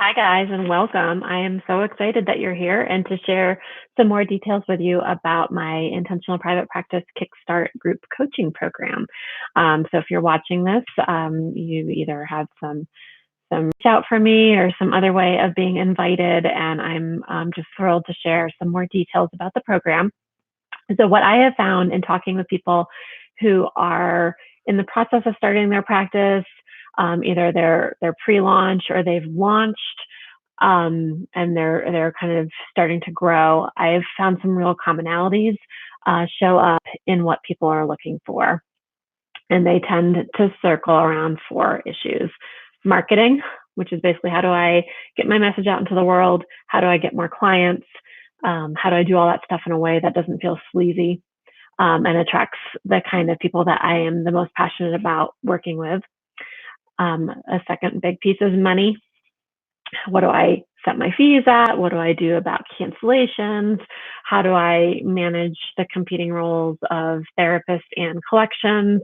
Hi, guys, and welcome. I am so excited that you're here and to share some more details with you about my Intentional Private Practice Kickstart group coaching program. So, if you're watching this, you either have some reach out for me or some other way of being invited, and I'm just thrilled to share some more details about the program. So, what I have found in talking with people who are in the process of starting their practice, either they're pre-launch or they've launched, and they're kind of starting to grow. I've found some real commonalities show up in what people are looking for, and they tend to circle around four issues: marketing, which is basically how do I get my message out into the world? How do I get more clients? How do I do all that stuff in a way that doesn't feel sleazy and attracts the kind of people that I am the most passionate about working with? A second big piece is money. What do I set my fees at? What do I do about cancellations? How do I manage the competing roles of therapist and collections?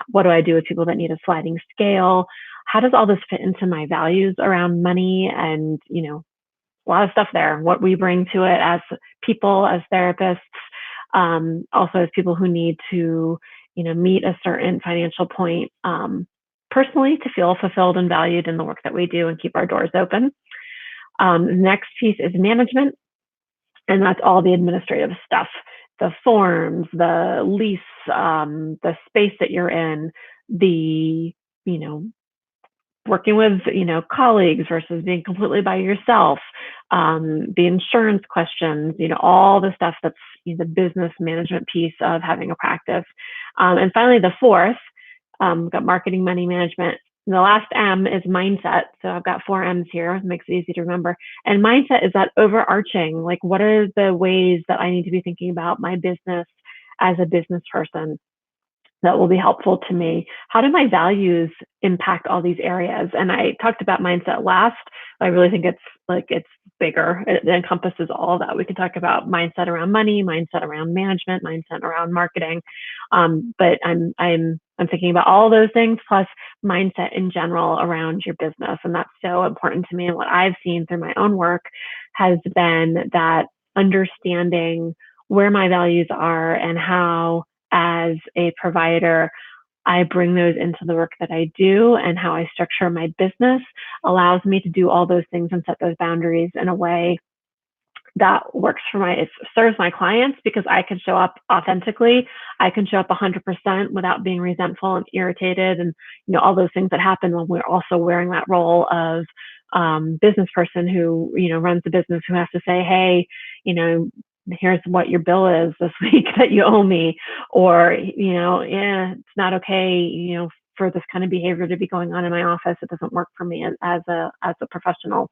What do I do with people that need a sliding scale? How does all this fit into my values around money? And, a lot of stuff there, what we bring to it as people, as therapists, also as people who need to, meet a certain financial point personally to feel fulfilled and valued in the work that we do and keep our doors open. The next piece is management, and that's all the administrative stuff, the forms, the lease, the space that you're in, the, working with, colleagues versus being completely by yourself, the insurance questions, all the stuff that's the business management piece of having a practice. And finally, the fourth, we've got marketing, money management. And the last M is mindset. So I've got four M's here. It makes it easy to remember. And mindset is that overarching, like, what are the ways that I need to be thinking about my business as a business person that will be helpful to me? How do my values impact all these areas? And I talked about mindset last. I really think it's bigger. It encompasses all of that. We can talk about mindset around money, mindset around management, mindset around marketing. But I'm thinking about all those things plus mindset in general around your business. And that's so important to me. And what I've seen through my own work has been that understanding where my values are and how, as a provider, I bring those into the work that I do, and how I structure my business allows me to do all those things and set those boundaries in a way that works for it serves my clients, because I can show up authentically. I can show up 100% without being resentful and irritated, and all those things that happen when we're also wearing that role of business person who runs the business, who has to say, hey, here's what your bill is this week that you owe me, or it's not okay for this kind of behavior to be going on in my office. It doesn't work for me as a professional.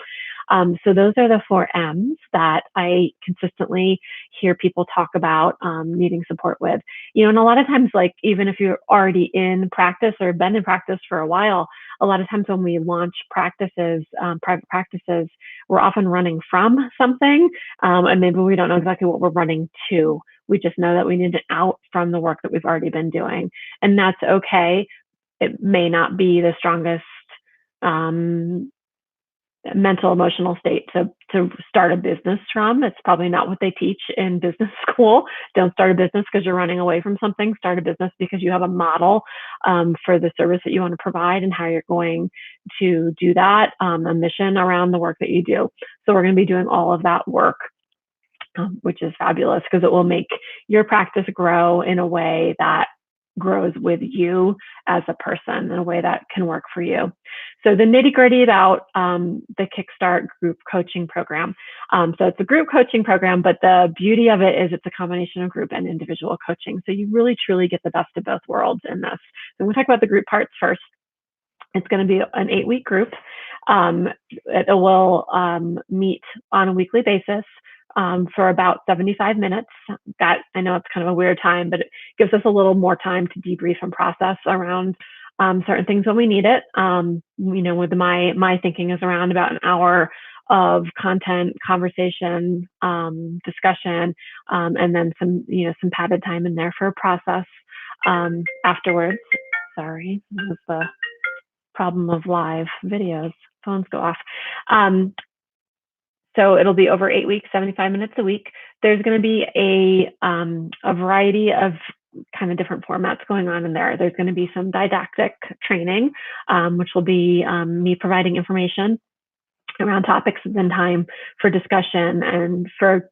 So those are the four M's that I consistently hear people talk about needing support with. And a lot of times, like, even if you're already in practice or been in practice for a while, a lot of times when we launch practices, private practices, we're often running from something, and maybe we don't know exactly what we're running to. We just know that we need an out from the work that we've already been doing, and that's okay. It may not be the strongest mental, emotional state to start a business from. It's probably not what they teach in business school. Don't start a business because you're running away from something. Start a business because you have a model for the service that you want to provide and how you're going to do that, a mission around the work that you do. So we're going to be doing all of that work, which is fabulous, because it will make your practice grow in a way that grows with you as a person, in a way that can work for you. So the nitty gritty about the Kickstart group coaching program. So it's a group coaching program, but the beauty of it is it's a combination of group and individual coaching. So you really truly get the best of both worlds in this. So we'll talk about the group parts first. It's going to be an 8-week group. It will meet on a weekly basis for about 75 minutes. I know it's kind of a weird time, but it gives us a little more time to debrief and process around certain things when we need it. With my thinking is around about an hour of content, conversation, discussion, and then some padded time in there for a process afterwards. Sorry, that was the problem of live videos. Phones go off. So it'll be over 8 weeks, 75 minutes a week. There's going to be a variety of kind of different formats going on in there. There's going to be some didactic training, which will be me providing information around topics and then time for discussion and for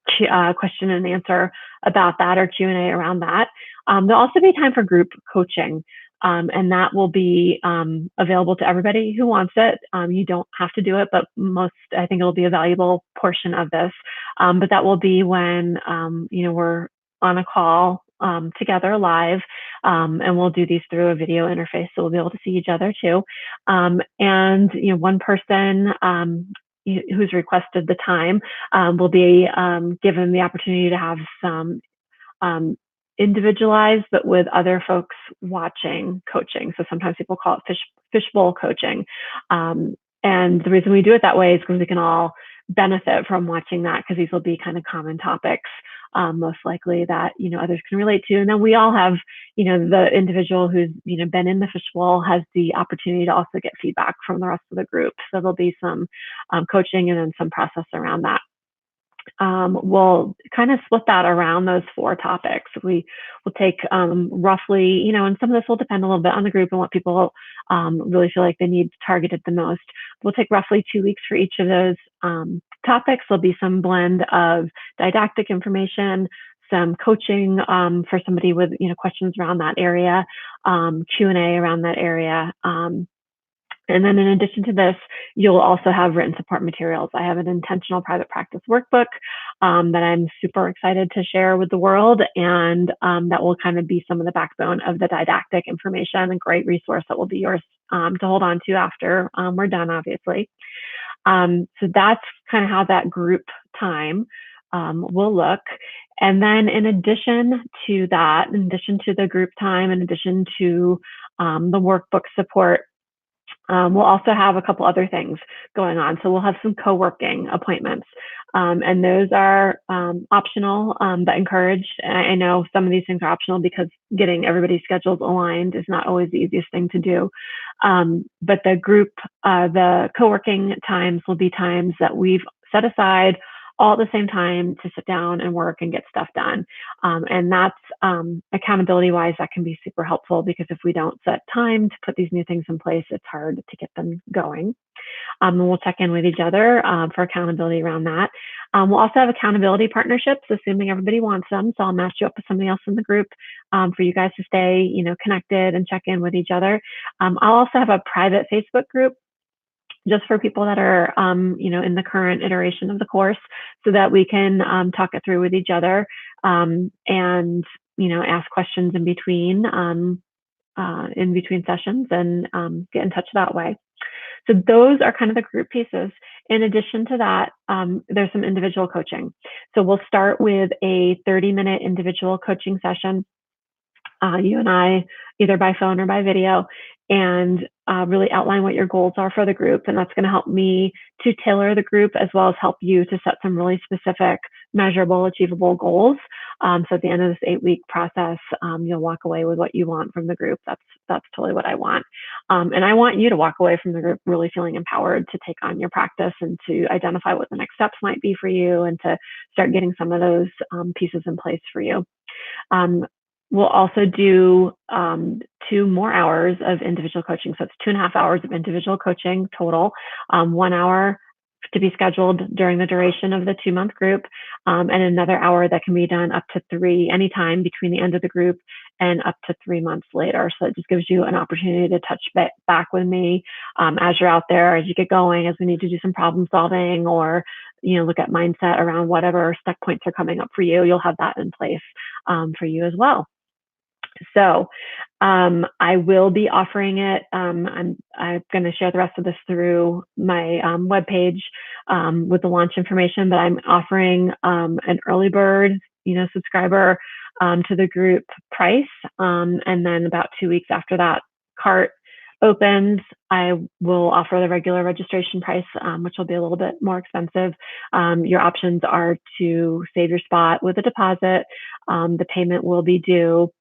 question and answer about that or Q&A around that. There'll also be time for group coaching. And that will be available to everybody who wants it. You don't have to do it, but I think it'll be a valuable portion of this. But that will be when, we're on a call together live, and we'll do these through a video interface, so we'll be able to see each other too. And one person who's requested the time will be given the opportunity to have some individualized, but with other folks watching coaching. So sometimes people call it fishbowl coaching. And the reason we do it that way is because we can all benefit from watching that, because these will be kind of common topics, most likely that, others can relate to. And then we all have, the individual who's, been in the fishbowl has the opportunity to also get feedback from the rest of the group. So there'll be some coaching and then some process around that. We'll kind of split that around those 4 topics. We will take roughly, and some of this will depend a little bit on the group and what people really feel like they need targeted the most. We'll take roughly 2 weeks for each of those topics. There'll be some blend of didactic information, some coaching for somebody with questions around that area, Q&A around that area. And then in addition to this, you'll also have written support materials. I have an intentional private practice workbook that I'm super excited to share with the world. And that will kind of be some of the backbone of the didactic information, a great resource that will be yours to hold on to after we're done, obviously. So that's kind of how that group time will look. And then in addition to that, in addition to the group time, in addition to the workbook support, we'll also have a couple other things going on. So we'll have some co-working appointments, and those are optional, but encouraged. I know some of these things are optional because getting everybody's schedules aligned is not always the easiest thing to do. But the co-working times will be times that we've set aside all at the same time to sit down and work and get stuff done. And that's accountability wise, that can be super helpful, because if we don't set time to put these new things in place, it's hard to get them going. And we'll check in with each other for accountability around that. We'll also have accountability partnerships, assuming everybody wants them. So I'll match you up with somebody else in the group for you guys to stay, connected and check in with each other. I'll also have a private Facebook group just for people that are, in the current iteration of the course, so that we can talk it through with each other and, ask questions in between sessions and get in touch that way. So those are kind of the group pieces. In addition to that, there's some individual coaching. So we'll start with a 30-minute individual coaching session, you and I, either by phone or by video, and really outline what your goals are for the group. And that's going to help me to tailor the group, as well as help you to set some really specific, measurable, achievable goals. So at the end of this 8-week process, you'll walk away with what you want from the group. That's totally what I want. And I want you to walk away from the group really feeling empowered to take on your practice and to identify what the next steps might be for you, and to start getting some of those pieces in place for you. We'll also do 2 more hours of individual coaching. So it's 2.5 hours of individual coaching total, 1 hour to be scheduled during the duration of the 2-month group, and another hour that can be done up to 3 anytime between the end of the group and up to 3 months later. So it just gives you an opportunity to touch back with me as you're out there, as you get going, as we need to do some problem solving, or look at mindset around whatever stuck points are coming up for you. You'll have that in place for you as well. So I will be offering it. I'm going to share the rest of this through my webpage with the launch information, but I'm offering an early bird, subscriber to the group price. And then about 2 weeks after that cart opens, I will offer the regular registration price, which will be a little bit more expensive. Your options are to save your spot with a deposit. The payment will be due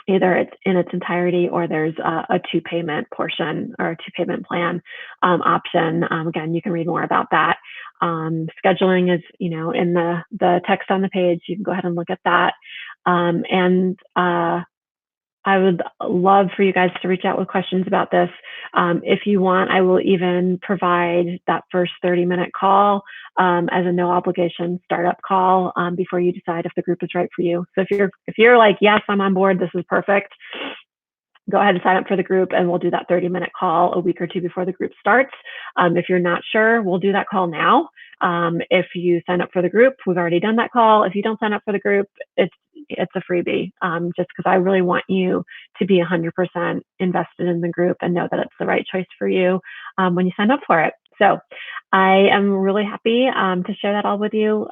either it's in its entirety or there's a two-payment portion or a two-payment plan option. Again, you can read more about that. Scheduling is, in the text on the page. You can go ahead and look at that. And I would love for you guys to reach out with questions about this. If you want, I will even provide that first 30-minute call as a no obligation startup call before you decide if the group is right for you. So if you're like, yes, I'm on board, this is perfect, go ahead and sign up for the group, and we'll do that 30-minute call a week or two before the group starts. If you're not sure, we'll do that call now. If you sign up for the group, we've already done that call. If you don't sign up for the group, it's a freebie, just because I really want you to be 100% invested in the group and know that it's the right choice for you when you sign up for it. So I am really happy to share that all with you.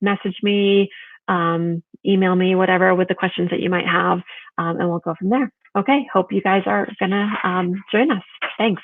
Message me, email me, whatever, with the questions that you might have, and we'll go from there. Okay, hope you guys are gonna join us. Thanks.